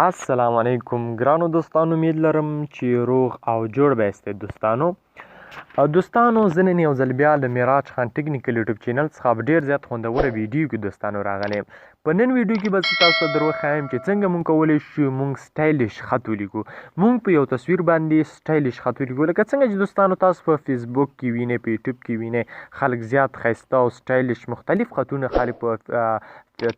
السلام علیکم ګرانو دوستانو، امید لرم چې روغ او جوړ به یاستئ دوستانو زه نن یو ځل بیا له معراج خان ټکنیکل یوټیوب چینل څخه ډېر زیات خوندوره ویډیو کې دوستانو راغلی یم. په نن ویډیو کې به زه تاسو ته در وښایم چې څنګه موږ کولی شو موږ سټایلش خط ولیکو. موږ په یو تصویر باندې سټایلش خط ولیکو، لکه څنګه چې دوستانو تاسو په فیسبوک کې وینئ، په یوټیوب کې وینئ خلک زیات ښایسته او سټایلش مختلف خطونه خلک په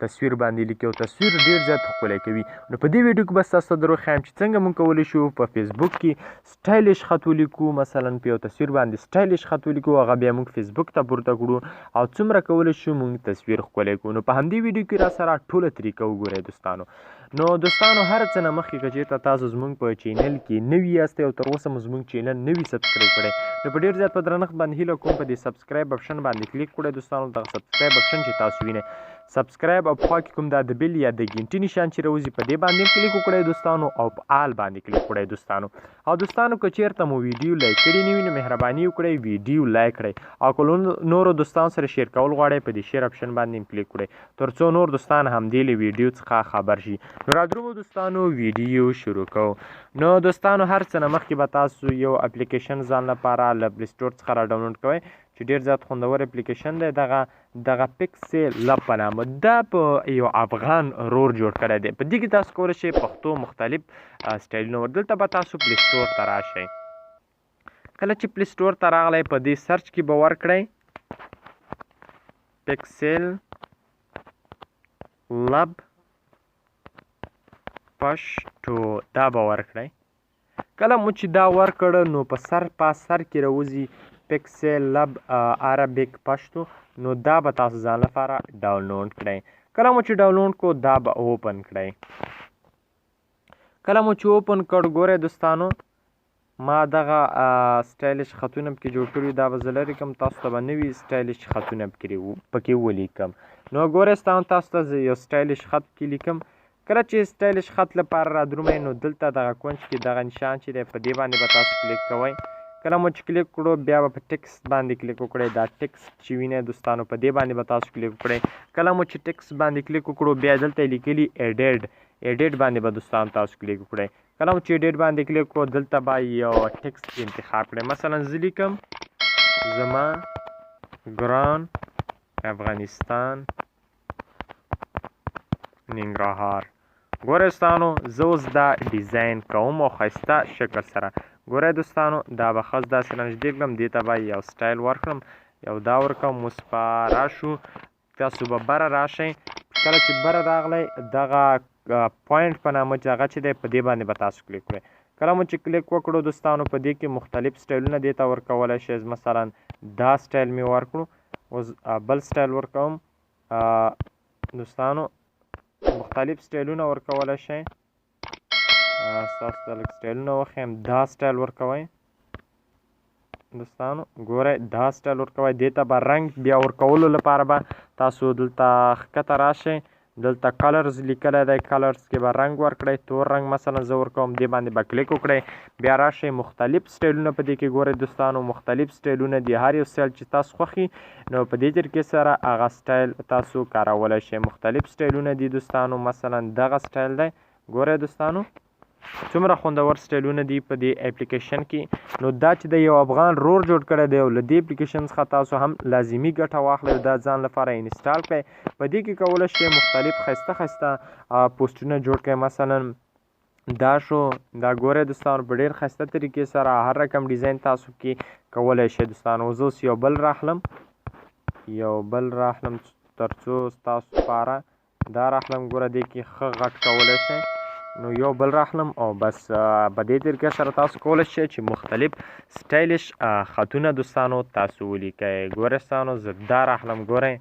تصویر باندې لیکي او تصویر ډېر زیات ښکلی کوي. نو په دې ویډیو کې به تاسو ته در وښایم چې څنګه موږ کولی شو په فیسبوک کې سټایلش خط ولیکو. مثلا په یو تصویر باندې سټایلش خط ولیکو، هغه بیا موږ فیسبوک ته پورته کړو او څومره کولی شو موږ تصویر ښکلی کړو. نو په همدې ویډیو کې را سره ټوله طریقه وګورئ دوستانو. نو دوستانو هر څه نه مخکې که چېرته تاسو زموږ په چینل کې نوي یاستئ او تر اوسه مو زموږ چینل نوي سبسکرایب کړی، نو په ډېر زیات په درنښت باندې هیله کوم په دې سبسکرایب اپشن باندې کلیک کړئ دوستانو. دغه سبسکرایب اپشن چې تاسو وینئ، سبسکرایب او پخوا کې کوم دا د بیل یا د ګینټي نشان چې راوځي، په دې باندې کلیک وکړئ دوستانو او په آل باندې کلیک کړئ دوستانو. او دوستانو که چېرته مو ویډیو لایک کړي نه وي نو مهرباني وکړئ ویډیو لایک کړئ او که نورو دوستانو سره شیر کول غواړئ په دې شیر اپشن باندې کلیک کړئ تر څو نور دوستان همدې له ویډیو څخه خبر شي. نو را درومو دوستانو ویډیو شروع کوو. نو دوستانو هر څه نه مخکې به تاسو یو اپلیکیشن ځان لپاره له پلی سټور څخه را ډاونلوډ کوئ چې ډېر زیات خوندور اپلیکیشن دی. دغه پکسل لب په نامه دا په یو افغان رور جوړ کړی دی. په دې کې تاسو کولی شئ پښتو مختلف سټایلونه دلته به تاسو پلی سټور ته راشئ. کله چې پلی سټور ته راغلی په دې سرچ کې به ورکړئ پکسل لب پښتو، دا به ورکړئ. کله مو چې دا ورکړه نو په سر کې راوځي پکسل لب عربیک پښتو، نو دا به تاسو ځان لپاره ډاونلوډ کړئ. کله مو چې ډاونلوډ کو دا به اوپن کړئ. کله مو چې اوپن کړ ګورئ دوستانو ما دغه سټایلش خطونه پکې جوړ کړي، دا به زه لرې کړم، تاسو ته به نوي سټایلش خطونه پکې ولیکم. نو ګورئ تاسو ته یو سټایلش خط پکې لیکم. کله چې سټایلش خط لپاره را درومئ نو دلته دغه کونج کې دغه نشان چې دی په دې باندې به تاسو کلیک کوئ. کله مو چې کلیک کړو بیا به په ټکسټ باندې کلیک وکړئ. دا ټکسټ چې وینئ دوستانو په دې باندې به تاسو کلیک وکړئ. کله مو چې ټکسټ باندې کلیک وکړو بیا دلته لیکلي ایډیټ باندې به دوستانو تاسو کلیک وکړئ. کله مو چې ایډیټ باندې کلیک کړو دلته به یو ټکسټ انتخاب کړئ. مثلا زه لیکم زما ګران افغانستان ننګرهار. ګورئ دوستانو زه اوس دا ډیزاین کوم او ښایسته شکل سره. ګورئ دوستانو دا به ښه داسې نږدې کړم، دې ته به یو سټایل ورکړم، یو دا ورکړم. اوس به راشو، تاسو به بره راشئ. کله چې بره راغلی دغه پوینټ په نامه چې هغه چې دی په دې باندې به تاسو کلیک کړئ. کله مو چې کلیک وکړو دوستانو په دې کې مختلف سټایلونه دې ته ورکولی شئ. مثلا دا سټایل مې ورکړو، اوس بل سټایل ورکوم. دوستانو مختلف سټایلونه ورکولی شئ. ستاسو ته لږ سټایلونه وښیم. دا سټایل ورکوئ دوستانو. ګورئ دا سټایل ورکوئ. دې ته به رنګ بیا ورکولو لپاره به تاسو دلته ښکته راشئ. دلته کلرز لیکلی دی، کلرز کې به رنګ ورکړئ. تور رنګ مثلا زه ورکوم، دې باندې به کلیک وکړئ. بیا راشئ مختلف سټایلونه په دې کې ګورئ دوستانو مختلف سټایلونه دي. هر یو سټایل چې تاسو خوښي نو په دې طریقې سره هغه سټایل تاسو کارولی شئ. مختلف سټایلونه دي دوستانو. مثلا دغه سټایل دی، ګورئ دوستانو څومره خوندور سټایلونه دي په دې اپلیکیشن کې. نو دا چې د یو افغان رور جوړ کړی دی او له دې اپلیکیشن څخه تاسو هم لازمي ګټه واخلئ او دا ځان لپاره انسټال کړئ. په دې کې کولی شئ مختلف ښایسته پوسټونه جوړ کړئ. مثلا دا شو، دا ګورئ دوستانو په ډېر ښایسته طریقې سره هر رقم ډیزاین تاسو کې کولی شئ دوستانو. زه اوس یو بل راخلم تر څو ستاسو لپاره دا راخلم. ګوره دې کې ښه غټ کولی شئ. نو یو بل راخلم او بس په دې طریقې سره تاسو کولی شئ چې مختلف سټایلش خطونه دوستانو تاسو ولیکئ. ګورئ دوستانو زه دا راخلم، ګورئ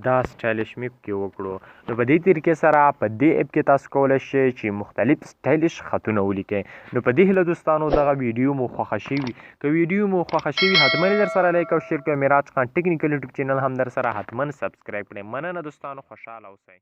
دا سټایلش مې پکې وکړو. نو په دې طریقې سره په دې اپ کې تاسو کولی شئ چې مختلف سټایلش خطونه ولیکئ. نو په دې هیله دوستانو دغه ویډیو مو خوښه شوي، که ویډیو مو خوښه شوي حتما در سره لایک او شیر کړئ. معراج خان ټکنیکل یوټیوب چینل هم در سره حتما سبسکرایب کړئ. مننه دوستانو، خوشحاله اوسئ.